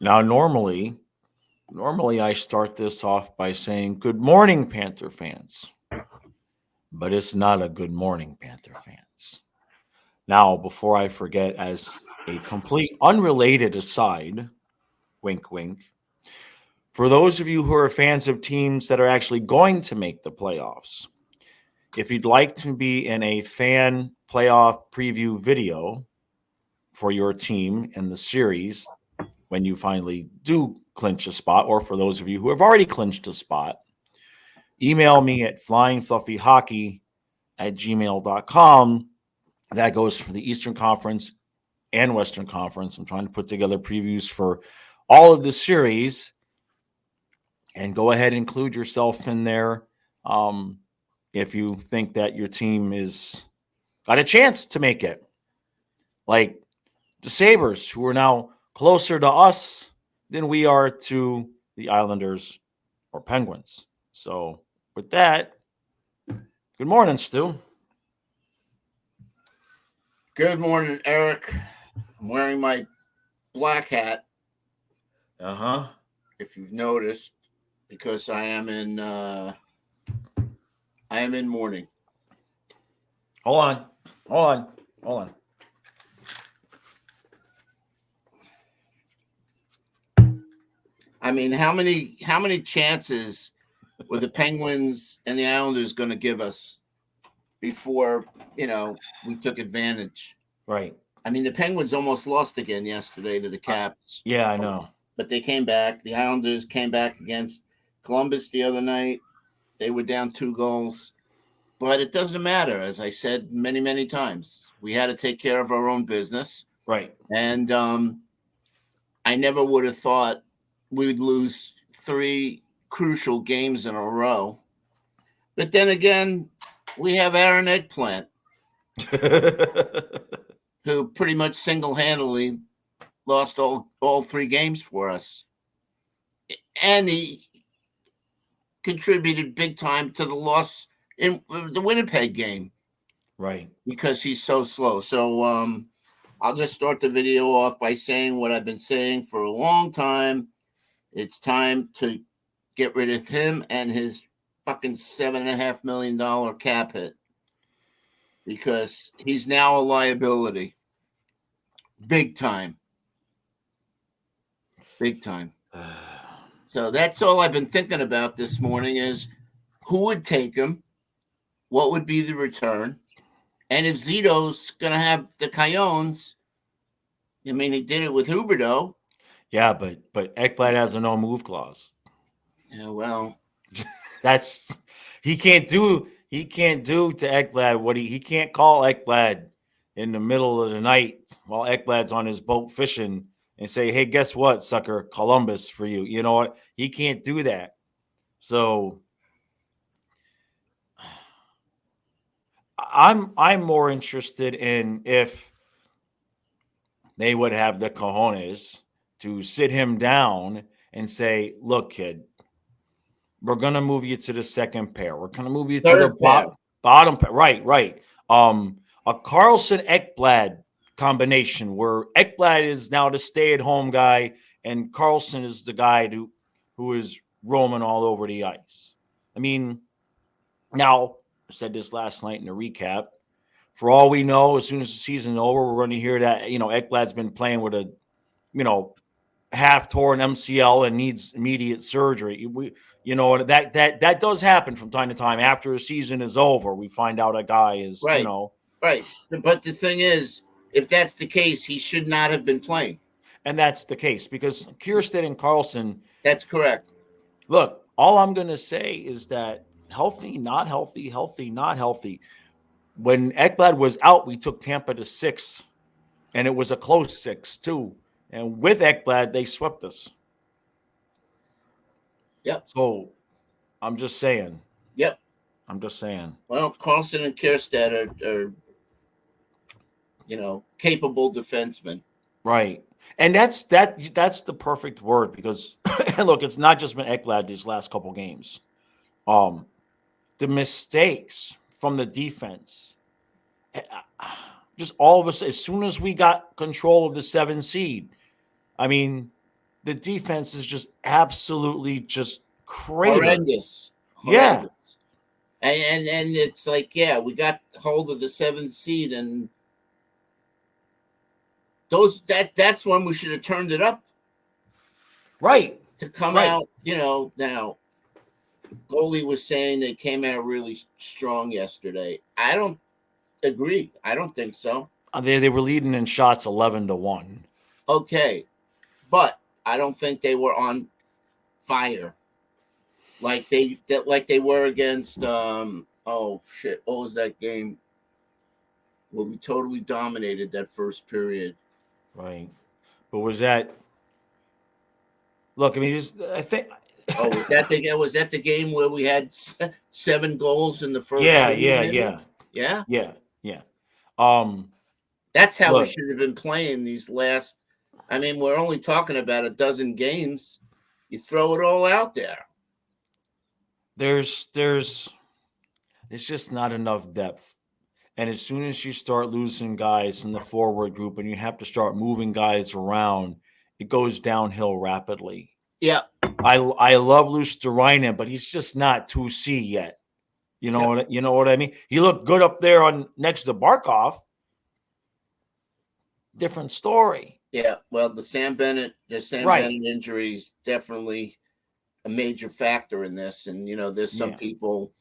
Now, normally I start this off by saying, "Good morning, Panther fans," but it's not a good morning, Panther fans. Now, before I forget, as a complete unrelated aside, wink, wink, for those of you who are fans of teams that are actually going to make the playoffs, if you'd like to be in a fan playoff preview video for your team in the series when you finally do clinch a spot, or for those of you who have already clinched a spot, email me at flyingfluffyhockey@gmail.com. That goes for the Eastern Conference and Western Conference. I'm trying to put together previews for all of the series, and go ahead and include yourself in there if you think that your team is got a chance to make it. Like the Sabres, who are now closer to us than we are to the Islanders or Penguins. So, with that, good morning, Stu. Good morning, Eric. I'm wearing my black hat, Uh huh. if you've noticed, because I am in mourning. Hold on. Hold on. Hold on. I mean, how many chances were the Penguins and the Islanders going to give us before we took advantage? Right. I mean, the Penguins almost lost again yesterday to the Caps, Yeah, I know. but they came back. The Islanders came back against Columbus the other night. They were down 2 goals. But it doesn't matter. As I said many, many times, we had to take care of our own business. Right. And I never would have thought we'd lose 3 crucial games in a row. But then again, we have Aaron Eggplant, who pretty much single handedly lost all 3 games for us. And he contributed big time to the loss in the Winnipeg game right. because he's so slow. So I'll just start the video off by saying what I've been saying for a long time. It's time to get rid of him and his fucking $7.5 million cap hit because he's now a liability. Big time. Big time. So that's all I've been thinking about this morning is who would take him, what would be the return, and if Zito's going to have the Coyones. I mean, he did it with Huberdeau. Yeah, but Ekblad has a no move clause. Yeah, well, That's he can't do to Ekblad what he can't call Ekblad in the middle of the night while Ekblad's on his boat fishing and say, "Hey, guess what, sucker? Columbus for you." You know what? He can't do that. So I'm more interested in if they would have the cojones to sit him down and say, "Look, kid, we're gonna move you to the second pair. We're gonna move you to the third pair. bottom pair." Right, right. A Carlson Ekblad combination where Ekblad is now the stay-at-home guy and Carlson is the guy who is roaming all over the ice. I mean, now I said this last night in the recap. For all we know, as soon as the season's over, we're going to hear that Ekblad's been playing with a you know half torn MCL and needs immediate surgery. That does happen from time to time. After a season is over, we find out a guy is Right, right. But the thing is, if that's the case, he should not have been playing. and that's the case because Kiersted and Carlson. That's correct. Look, all I'm going to say is that healthy, not healthy, healthy, not healthy. When Ekblad was out, we took Tampa to 6, and it was a close 6 too. And with Ekblad, they swept us. Yep, So I'm just saying. yep. I'm just saying. Well, Carlson and Kierstead are capable defensemen. Right. And that's the perfect word because look, it's not just been Ekblad these last couple games. Um, the mistakes from the defense, eh, just all of us. As soon as we got control of the 7 seed, I mean, the defense is just absolutely just cratered. Horrendous. Yeah, Horrendous. And it's like, yeah, we got hold of the 7th seed, and that's when we should have turned it up right, to come right. out. Now goalie was saying they came out really strong yesterday. I don't agree. I don't think so. They were leading in shots 11-1. Okay, but I don't think they were on fire like they were against oh shit, what was that game where we totally dominated that first period? Right. But was that look, I mean, I think Oh, was that the game where we had 7 goals in the first yeah, 30 yeah, minutes? yeah, Yeah, yeah, yeah. Um, that's how we look, should have been playing these last. I mean, we're only talking about a dozen games. You throw it all out there. there's it's just not enough depth. And as soon as you start losing guys in the forward group and you have to start moving guys around, it goes downhill rapidly. Yeah, I love Lusterinen, but he's just not 2C yet. yeah, You know what I mean? He looked good up there on next to Barkov. Different story. yeah. Well, the Sam Right. Bennett injury is definitely a major factor in this. And there's some Yeah. people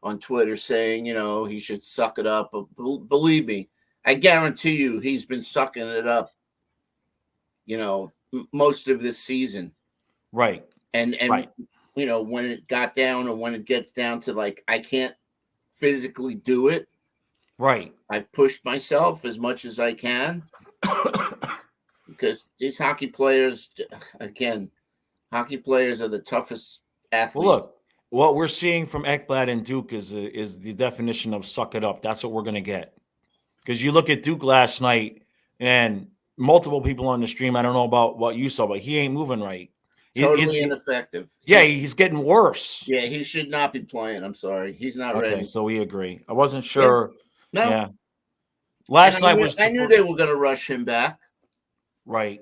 on Twitter saying he should suck it up. But believe me, I guarantee you he's been sucking it up. Most of this season. Right. And Right. when it got down, or when it gets down to like I can't physically do it, Right. I've pushed myself as much as I can because these hockey players, again, hockey players are the toughest Well, athletes. look, what we're seeing from Ekblad and Duke is the definition of suck it up. That's what we're going to get. Because you look at Duke last night, and multiple people on the stream, I don't know about what you saw, but he ain't moving right. Totally ineffective. Yeah, he's getting worse. Yeah, he should not be playing. I'm sorry, he's not Okay, ready. so we agree. I wasn't Yeah, sure. no. Yeah. And Last night was I knew they were going to rush him back, right.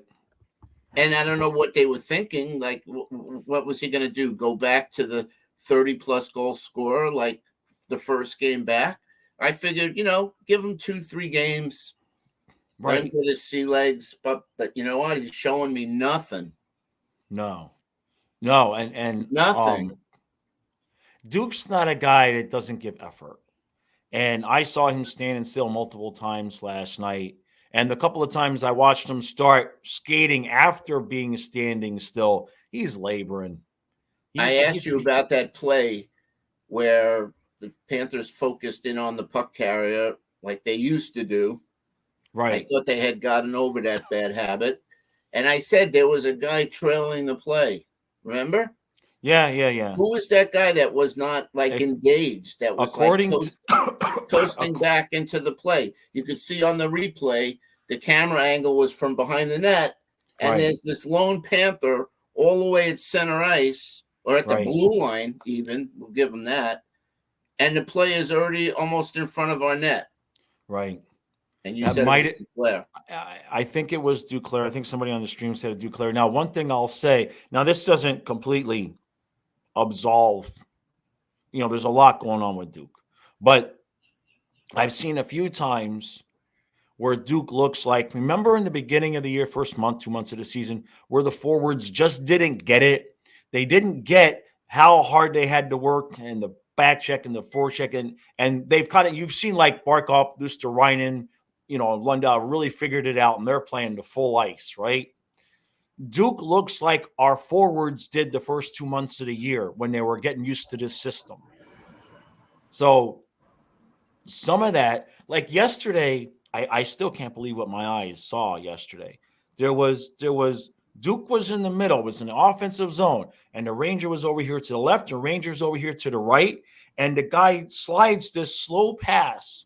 and I don't know what they were thinking. Like, what was he going to do? Go back to the 30-plus goal scorer like the first game back? I figured, give him 2-3 games, let him Right. get his sea legs. But you know what? He's showing me nothing. No. No, and Nothing. Duke's not a guy that doesn't give effort. And I saw him standing still multiple times last night. And the couple of times I watched him start skating after being standing still, he's laboring. I asked you about that play where the Panthers focused in on the puck carrier like they used to do. I right. thought they had gotten over that bad habit. And I said there was a guy trailing the play. Remember? Yeah, yeah, yeah. Who was that guy that was not like engaged? That was like According toasting back into the play. You could see on the replay, the camera angle was from behind the net. And Right. there's this lone Panther all the way at center ice or at the Right. blue line, even. We'll give him that. And the play is already almost in front of our net. right. And you That said might it was Duclair. I think it was Duclair. I think somebody on the stream said it Duclair. Now, one thing I'll say, now this doesn't completely absolve, there's a lot going on with Duke. But I've seen a few times where Duke looks like, remember in the beginning of the year, first month, 2 months of the season, where the forwards just didn't get it. They didn't get how hard they had to work and the back check and the forecheck. And they've you've seen like Barkov, Lusterinen, Lundell really figured it out and they're playing the full ice, right? Duke looks like our forwards did the first 2 months of the year when they were getting used to this system. So some of that, like yesterday, I still can't believe what my eyes saw yesterday. There was Duke was in the middle, was in the offensive zone, and the Ranger was over here to the left, the Ranger's over here to the right, and the guy slides this slow pass,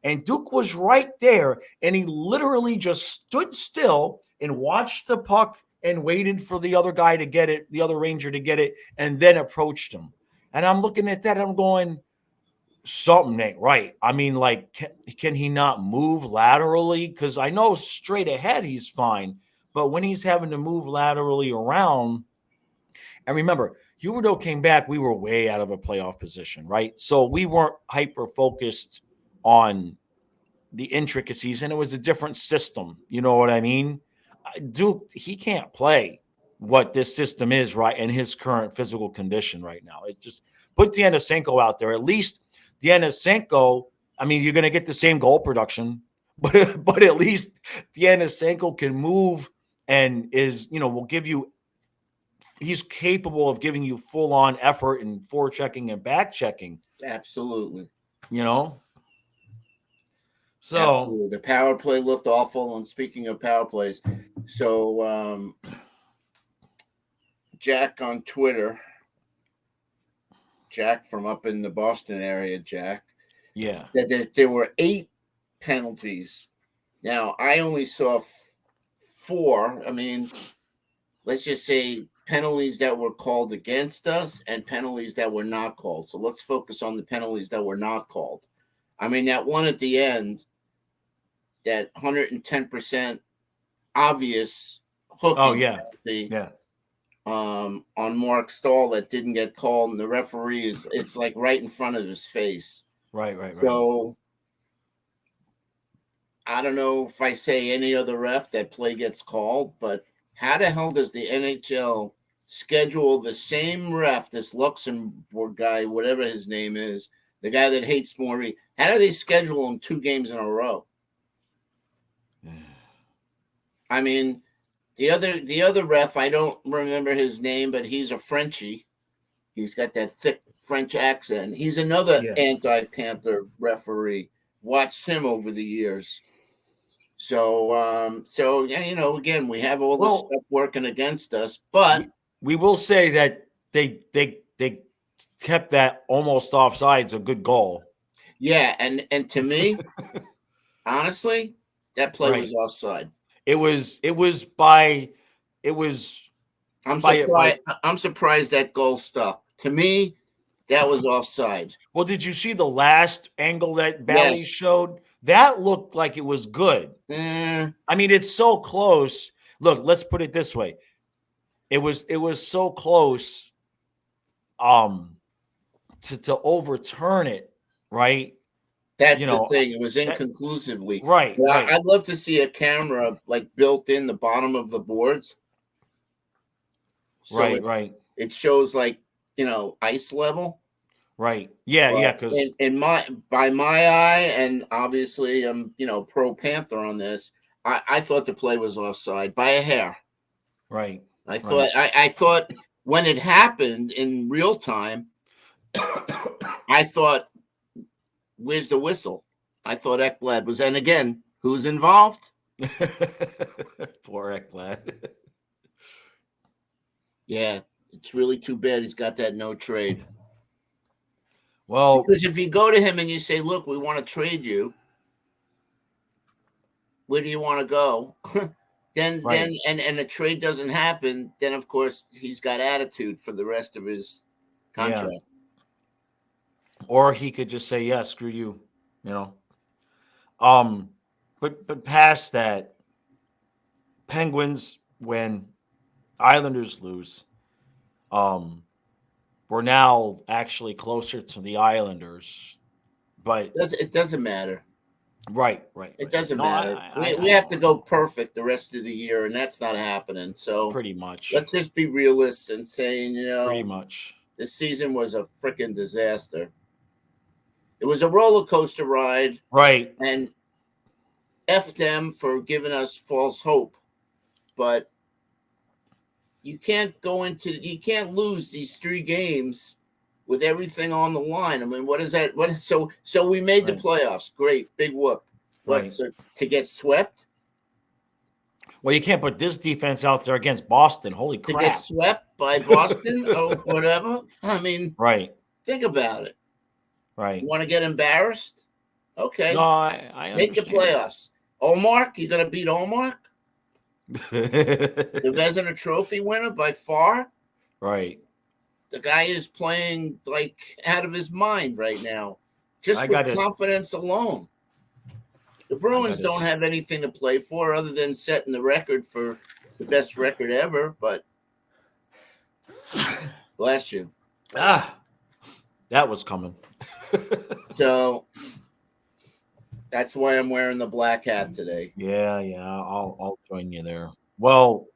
and Duke was right there, and he literally just stood still and watched the puck and waited for the other guy to get it, the other Ranger to get it, and then approached him. And I'm looking at that, and I'm going, something ain't right. I mean, like, can he not move laterally? Because I know straight ahead he's fine, But when he's having to move laterally around, and remember, Huberdeau came back, we were way out of a playoff position, right? So we weren't hyper focused on the intricacies, and it was a different system. You know what I mean? Duke, he can't play what this system is right in his current physical condition right now. It just put Giannissenko out there. At least Giannissenko, I mean, you're going to get the same goal production, but at least Giannissenko can move and will give you. He's capable of giving you full on effort and forechecking and back checking. Absolutely. So absolutely. The power play looked awful. And speaking of power plays, so Jack on Twitter, Jack from up in the Boston area, Jack, yeah, that there were 8 penalties. Now I only saw 4. I mean, let's just say penalties that were called against us and penalties that were not called. So let's focus on the penalties that were not called. I mean, that one at the end, that 110% obvious hooking. Oh yeah, yeah. On Mark Stahl that didn't get called, and the referee it's like right in front of his face. Right. So I don't know if I say any other ref that play gets called, but how the hell does the NHL schedule the same ref, this Luxembourg guy, whatever his name is, the guy that hates Maury? How do they schedule him 2 games in a row? I mean, the other ref, I don't remember his name, but he's a Frenchie. He's got that thick French accent. He's another anti-Panther referee. Watched him over the years. So yeah, again, we have all this stuff working against us, but we will say that they kept that almost offsides a good goal. Yeah, and to me, honestly, that play was offside. I'm surprised that goal stuck. To me, that was offside. Well, did you see the last angle that Bally showed? That looked like it was good. I mean, it's so close. Look, let's put it this way. It was so close to overturn it, right? That's the thing. It was inconclusively. Right. I'd love to see a camera like built in the bottom of the boards. So right. It shows like, ice level. Right. Yeah, because by my eye, and obviously I'm pro Panther on this, I thought the play was offside by a hair. Right. I thought when it happened in real time, I thought, where's the whistle? I thought Ekblad was, and again, who's involved? Poor Ekblad. Yeah, it's really too bad he's got that no trade. Well, because if you go to him and you say, look, we want to trade you, where do you want to go? then and the trade doesn't happen, then of course he's got attitude for the rest of his contract. Yeah. Or he could just say, yeah, screw you, But past that, Penguins win, Islanders lose. We're now actually closer to the Islanders, but it doesn't matter. Right. It doesn't matter. We have to go perfect the rest of the year, and that's not happening. So pretty much, let's just be realists and saying, pretty much, this season was a freaking disaster. It was a roller coaster ride, right? And F them for giving us false hope, but you can't lose these 3 games with everything on the line. I mean, what is that? So we made the playoffs. Great, big whoop. What, so to get swept? Well, you can't put this defense out there against Boston. Holy crap! To get swept by Boston or whatever. I mean, think about it. Right. You want to get embarrassed? Okay. No, I make the playoffs. Olmark, you're gonna beat Olmark? The Vezina Trophy winner by far. Right. The guy is playing like out of his mind right now, just with confidence alone. The Bruins don't have anything to play for other than setting the record for the best record ever, but bless you. That was coming. So that's why I'm wearing the black hat today. Yeah, I'll join you there. Well,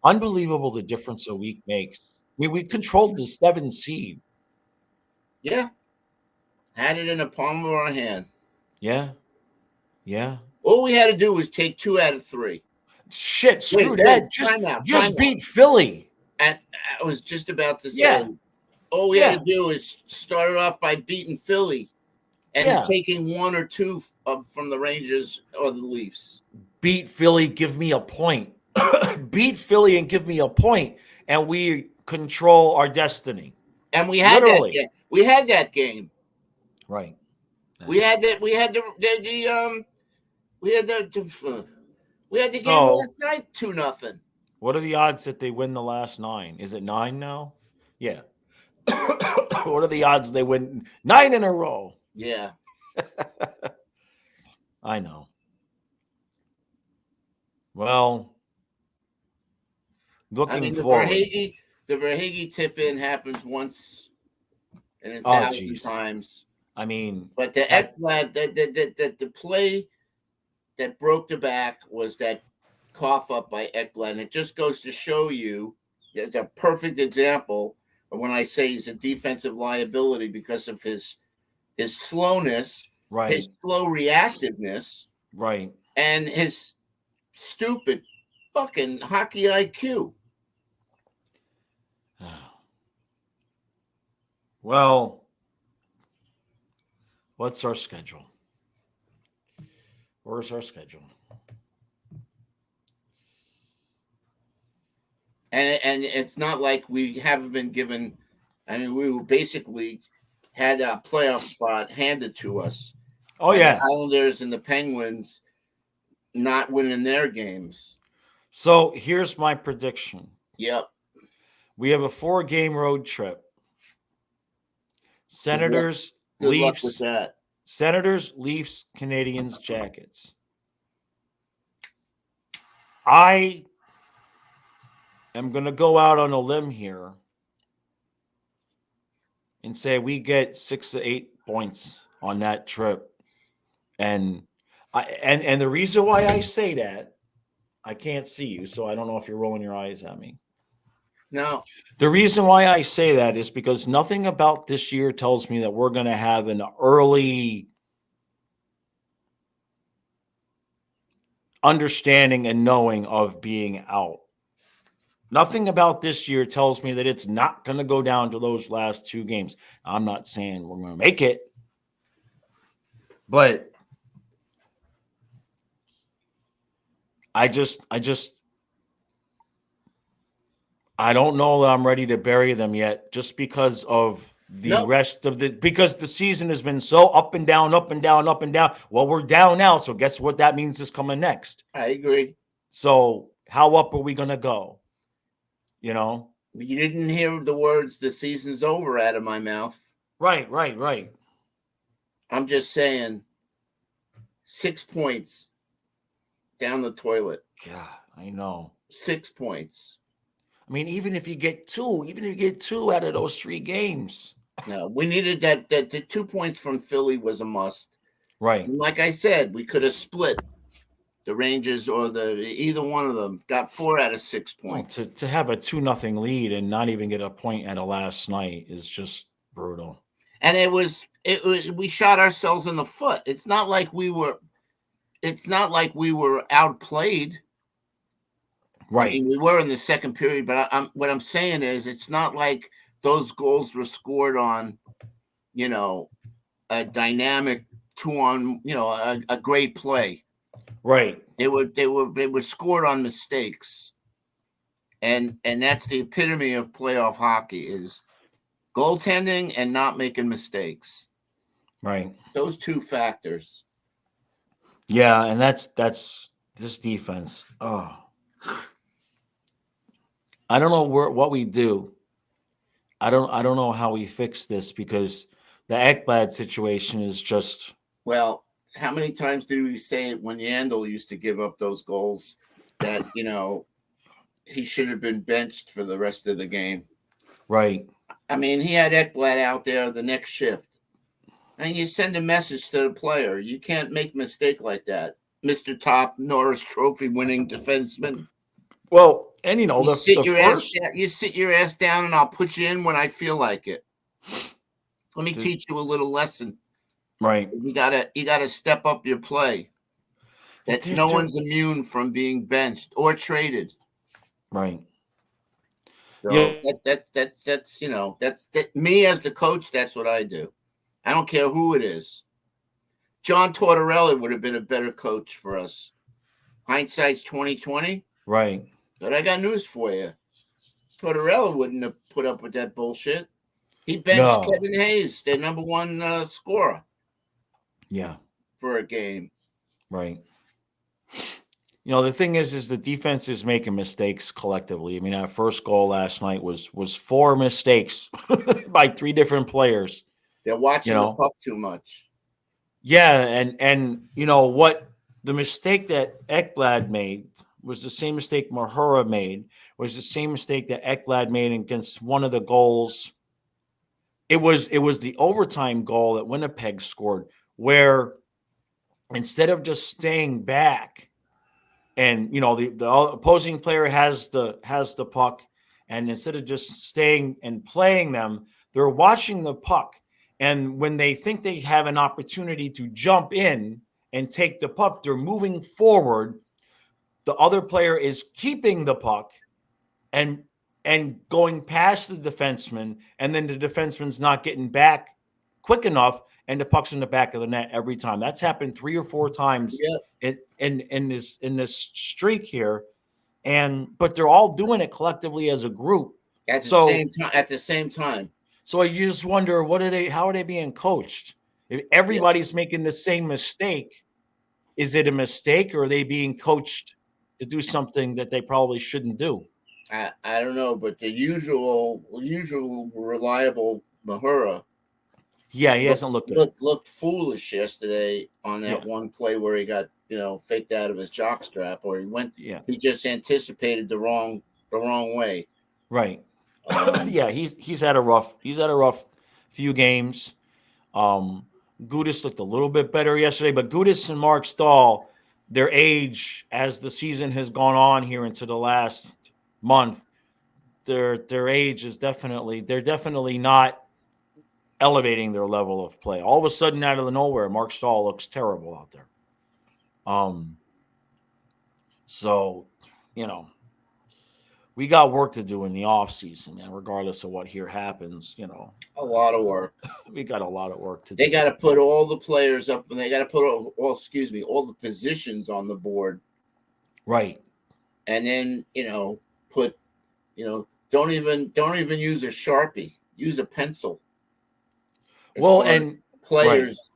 unbelievable the difference a week makes. I mean, we controlled the 7 seed. Yeah. Had it in the palm of our hand. Yeah. Yeah. All we had to do was take 2 out of 3. Shit, screw that. Just Time beat out. Philly. I was just about to say, Yeah. all we had to do is start it off by beating Philly and taking 1 or 2 from the Rangers or the Leafs. Beat Philly, give me a point. Beat Philly and give me a point, and we control our destiny. And we had that game. We had that game. Right. We had that. We had the game last night, 2-0. What are the odds that they win the last 9? Is it 9 now? Yeah. What are the odds they win 9 in a row? Yeah. I know. Well, looking forward. The Verhage tip in happens once in 1,000 times. I mean, but the Ekblad, the play that broke the back was that cough up by Ekblad, and it just goes to show you it's a perfect example of when I say he's a defensive liability because of his slowness, his slow reactiveness, and his stupid fucking hockey IQ. Well, what's our schedule? Where's our schedule? And it's not like we haven't been given. I mean, we basically had a playoff spot handed to us. Oh, yeah. The Islanders and the Penguins not winning their games. So here's my prediction. Yep. We have a 4-game road trip. Senators, Good Leafs. Luck with that. Senators, Leafs, Canadiens, Jackets. I am going to go out on a limb here and say we get 6 to 8 points on that trip. And the reason why I say that, I can't see you, so I don't know if you're rolling your eyes at me. No. The reason why I say that is because nothing about this year tells me that we're going to have an early understanding and knowing of being out. Nothing about this year tells me that it's not going to go down to those last 2 games. I'm not saying we're going to make it, but I don't know that I'm ready to bury them yet, just because of the rest of because the season has been so up and down, up and down, up and down. Well, we're down now, so guess what that means is coming next. I agree. So how up are we going to go? You know? You didn't hear the words "the season's over" out of my mouth. Right. I'm just saying 6 points down the toilet. God, I know. 6 points. I mean, even if you get 2 out of those 3 games. No, we needed that. The 2 points from Philly was a must. Right. And like I said, we could have split the Rangers or either one of them. Got 4 out of 6 points. Well, to have a 2-0 lead and not even get a point out of last night is just brutal. And it was we shot ourselves in the foot. It's not like we were outplayed. Right. I mean, we were in the second period, but what I'm saying is it's not like those goals were scored on, a dynamic 2-on, a great play. Right. They were scored on mistakes. And that's the epitome of playoff hockey is goaltending and not making mistakes. Right. Those 2 factors. Yeah, and that's this defense. Oh. I don't know what we do. I don't know how we fix this, because the Ekblad situation is just. Well, how many times did we say it when Yandel used to give up those goals that, he should have been benched for the rest of the game? Right. I mean, he had Ekblad out there the next shift. And you send a message to the player. You can't make a mistake like that. Mr. Top Norris Trophy winning defenseman. Well, and You the sit the your ass first down, you sit your ass down and I'll put you in when I feel like it. Let me the, teach you a little lesson. right. You gotta step up your play. That no They're one's immune from being benched or traded. right. So Yeah. that's me as the coach. That's what I do. I don't care who it is. John Tortorella would have been a better coach for us. Hindsight's 2020. Right. But I got news for you. Tortorella wouldn't have put up with that bullshit. He benched No. Kevin Hayes, their number one scorer, Yeah. for a game. Right. The thing is the defense is making mistakes collectively. I mean, our first goal last night was 4 mistakes by 3 different players. They're watching the puck too much. Yeah, and what the mistake that Ekblad made was the same mistake Mahura made, was the same mistake that Ekblad made against one of the goals. It was the overtime goal that Winnipeg scored, where instead of just staying back and the opposing player has the puck, and instead of just staying and playing them, they're watching the puck, and when they think they have an opportunity to jump in and take the puck, they're moving forward. The other player is keeping the puck and going past the defenseman, and then the defenseman's not getting back quick enough, and the puck's in the back of the net every time. That's happened 3 or 4 times in this streak here, but they're all doing it collectively as a group at the same time. So you just wonder, how are they being coached? If everybody's making the same mistake, is it a mistake, or are they being coached to do something that they probably shouldn't do? I don't know, but the usual reliable Mahura, yeah, he hasn't looked good. Looked foolish yesterday on that one play where he got faked out of his jockstrap, or he just anticipated the wrong way. Right. Yeah, he's had a rough few games. Gudis looked a little bit better yesterday, but Gudis and Mark Stahl, their age as the season has gone on here into the last month, their age is they're definitely not elevating their level of play. All of a sudden, out of the nowhere, Mark Stahl looks terrible out there. So, we got work to do in the offseason, and regardless of what here happens, a lot of work. We got a lot of work to do. They got to put all the players up, and they got to put all the positions on the board. Right. And then, put, don't even use a Sharpie. Use a pencil. And players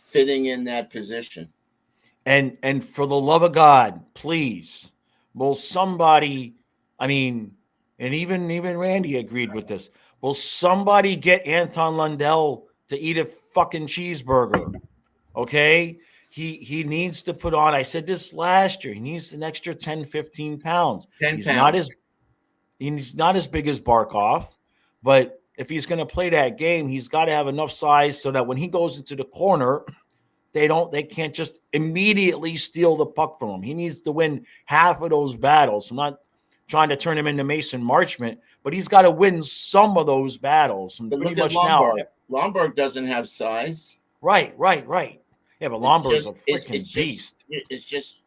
fitting in that position. And for the love of God, please, will somebody, and even Randy agreed with this, will somebody get Anton Lundell to eat a fucking cheeseburger? Okay? He needs to put on, I said this last year, he needs an extra 10, 15 pounds. 10 he's pounds. He's not as big as Barkov, but if he's going to play that game, he's got to have enough size so that when he goes into the corner, they can't just immediately steal the puck from him. He needs to win half of those battles. I'm not trying to turn him into Mason Marchment, but he's got to win some of those battles. And but pretty look much at Lombard. Now, Lombard doesn't have size. Right. Yeah, but Lombard's a freaking beast. It's just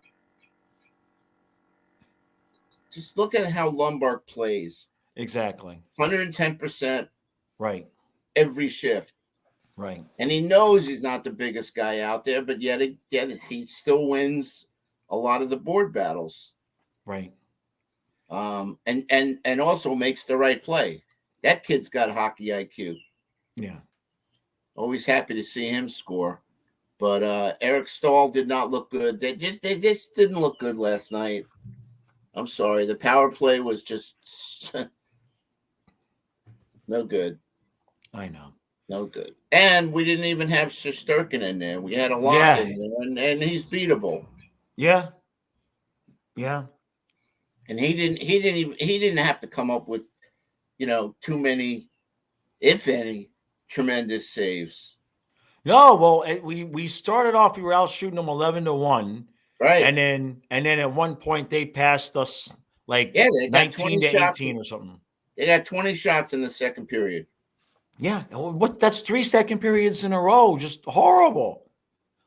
look at how Lombard plays. Exactly. 110%. Right. Every shift. Right. And he knows he's not the biggest guy out there, but yet he still wins a lot of the board battles. Right. And also makes the right play. That kid's got hockey IQ. Yeah. Always happy to see him score. But Eric Stahl did not look good. They just didn't look good last night. I'm sorry. The power play was just no good. I know. No good. And we didn't even have Shesterkin in there. We had a lock Yeah, in there, and he's beatable. yeah, yeah. And he didn't have to come up with, too many, if any, tremendous saves. No, well, we started off. We were out shooting them 11-1, Right. and then at one point they passed us like Yeah, they got 20 shots. 19-18 or something. They got 20 shots in the second period. Yeah, what? That's 3 second periods in a row, just horrible.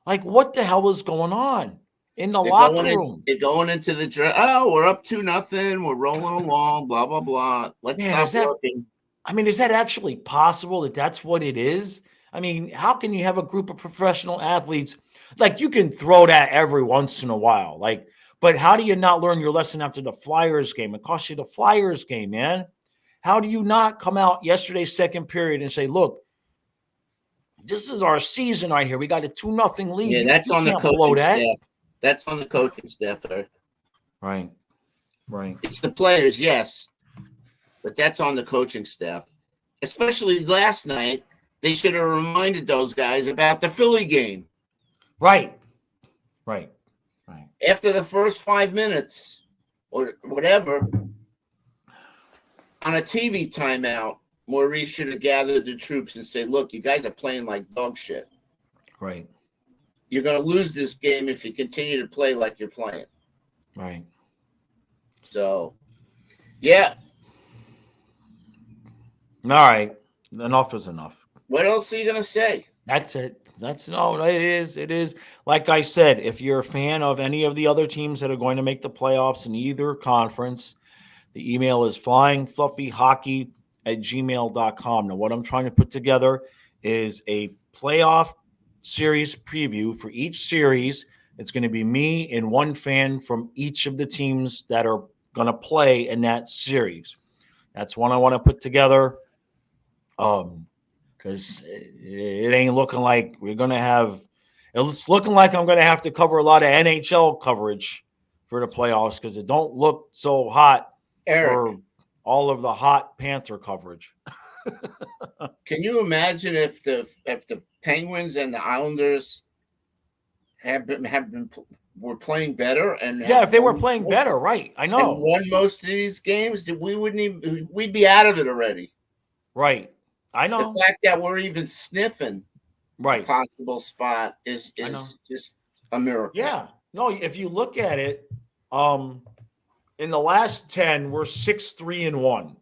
Like, what the hell is going on in the locker room? They're going into the draft. Oh, we're up 2-0. We're rolling along. Blah blah blah. Let's Man, stop working. is that actually possible that that's what it is? I mean, how can you have a group of professional athletes? Like, you can throw that every once in a while. Like, but how do you not learn your lesson after the Flyers game? It cost you the Flyers game, man. How do you not come out yesterday's second period and say, look, this is our season right here. We got a 2-0 lead. Yeah, that's You on the can't blow coaching that. staff. That's on the coaching staff, Eric. Right. It's the players, yes, but that's on the coaching staff. Especially last night, they should have reminded those guys about the Philly game. Right. After the first 5 minutes or whatever, on a TV timeout, Maurice should have gathered the troops and say, look, you guys are playing like dog shit. Right. You're going to lose this game if you continue to play like you're playing. Right. So, yeah. All right. Enough is enough. What else are you going to say? That's it. It is. Like I said, if you're a fan of any of the other teams that are going to make the playoffs in either conference, the email is flyingfluffyhockey@gmail.com. Now, what I'm trying to put together is a playoff series preview for each series. It's going to be me and one fan from each of the teams that are going to play in that series. That's one I want to put together. Because it ain't looking like we're going to have – it's looking like I'm going to have to cover a lot of NHL coverage for the playoffs because it don't look so hot, Eric, for all of the hot Panther coverage. can you imagine if the Penguins and the Islanders were playing better and if they were playing better, right? I know. And won most of these games, we'd be out of it already. Right. I know. The fact that we're even sniffing a possible spot is just a miracle. Yeah. No, if you look at it, in the last 10, we're 6-3-1.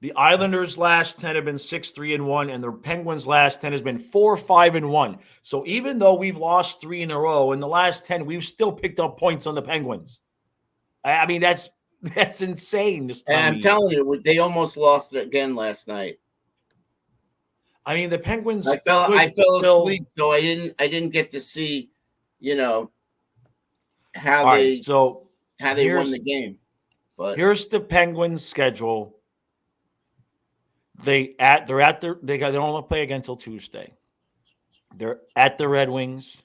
The Islanders' last 10 have been 6-3-1, and the Penguins' last 10 has been 4-5-1. So even though we've lost 3 in a row, in the last 10, we've still picked up points on the Penguins. I mean, that's insane. This time and I'm telling you, they almost lost it again last night. I mean, the Penguins. I fell asleep, so I didn't get to see, how they won the game. But here's the Penguins' schedule. They don't play again until Tuesday. They're at the Red Wings.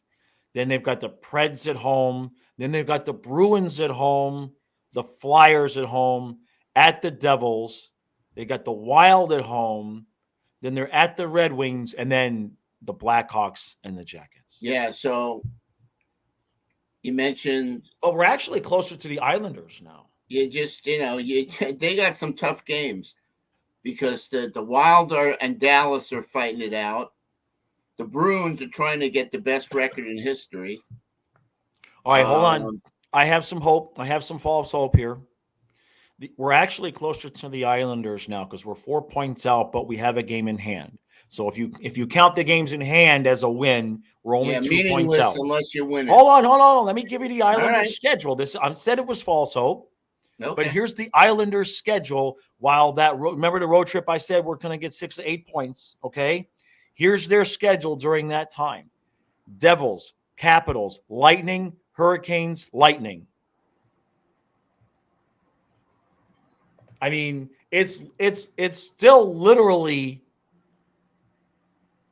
Then they've got the Preds at home. Then they've got the Bruins at home, the Flyers at home, at the Devils. They got the Wild at home. Then they're at the Red Wings, and then the Blackhawks and the Jackets. Yeah, so you mentioned. Oh, we're actually closer to the Islanders now. You just, they got some tough games because the Wild and Dallas are fighting it out. The Bruins are trying to get the best record in history. All right, hold on. I have some hope. I have some false hope here. We're actually closer to the Islanders now because we're 4 points out, but we have a game in hand. So if you count the games in hand as a win, we're only 2 points out. Unless you're winning. Hold on. Let me give you the Islanders schedule. I said it was false hope. Okay. But here's the Islanders schedule. While remember the road trip I said we're going to get 6 to 8 points, okay? Here's their schedule during that time. Devils, Capitals, Lightning, Hurricanes, Lightning. I mean, it's still literally,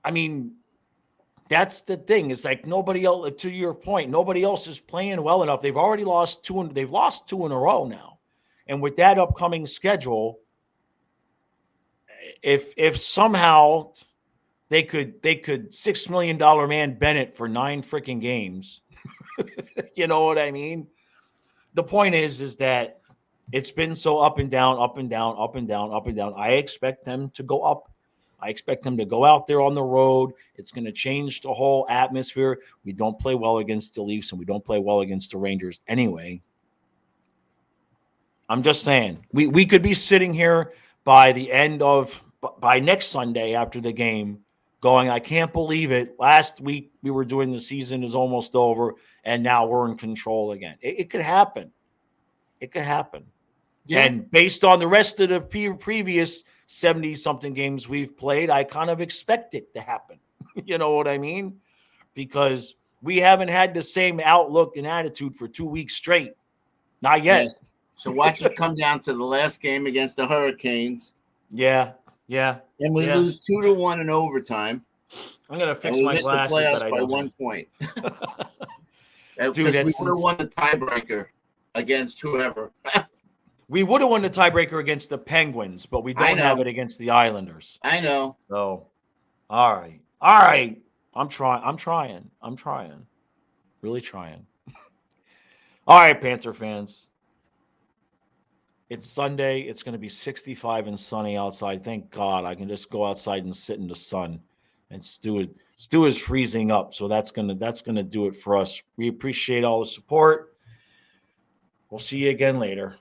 I mean, that's the thing. It's like nobody else, to your point, nobody else is playing well enough. They've already lost two in a row now. And with that upcoming schedule, if somehow they could $6 million man Bennett for 9 freaking games, you know what I mean? The point is that it's been so up and down, up and down, up and down, up and down. I expect them to go up. I expect them to go out there on the road. It's going to change the whole atmosphere. We don't play well against the Leafs, and we don't play well against the Rangers anyway. I'm just saying, we could be sitting here by next Sunday after the game going, I can't believe it. Last week we were doing the season is almost over, and now we're in control again. It could happen. It could happen. Yeah. And based on the rest of the previous 70-something games we've played, I kind of expect it to happen. You know what I mean? Because we haven't had the same outlook and attitude for 2 weeks straight. Not yet. Yes. So watch it come down to the last game against the Hurricanes. Yeah. And we lose 2-1 in overtime. I'm going to fix my glasses. We missed the playoffs by 1 point. Because we would have won the tiebreaker against whoever. We would have won the tiebreaker against the Penguins, but we don't have it against the Islanders. I know. So, all right. I'm trying. Really trying. All right, Panther fans. It's Sunday. It's going to be 65 and sunny outside. Thank God I can just go outside and sit in the sun. And Stu is freezing up, so that's gonna do it for us. We appreciate all the support. We'll see you again later.